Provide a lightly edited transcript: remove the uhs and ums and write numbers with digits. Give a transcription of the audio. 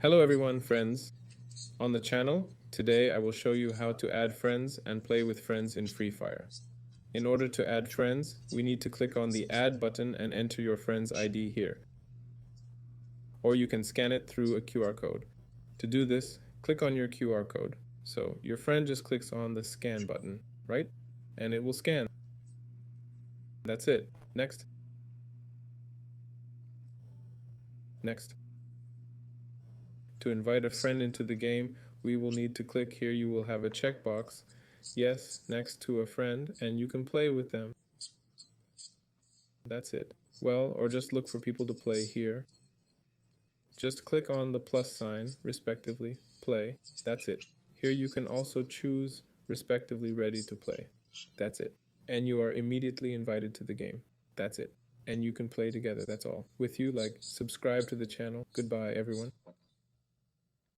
Hello everyone, friends. On the channel, today I will show you how to add friends and play with friends in Free Fire. In order to add friends, we need to click on the Add button and enter your friend's ID here. Or you can scan it through a QR code. To do this, click on your QR code. So your friend just clicks on the Scan button, right? And it will scan. That's it. Next. Next. To invite a friend into the game, we will need to click here. You will have a checkbox, yes, next to a friend, and you can play with them. That's it. Well, or just look for people to play here. Just click on the plus sign, respectively, play. That's it. Here you can also choose, respectively, ready to play. That's it. And you are immediately invited to the game. That's it. And you can play together, that's all. With you, like, subscribe to the channel. Goodbye, everyone.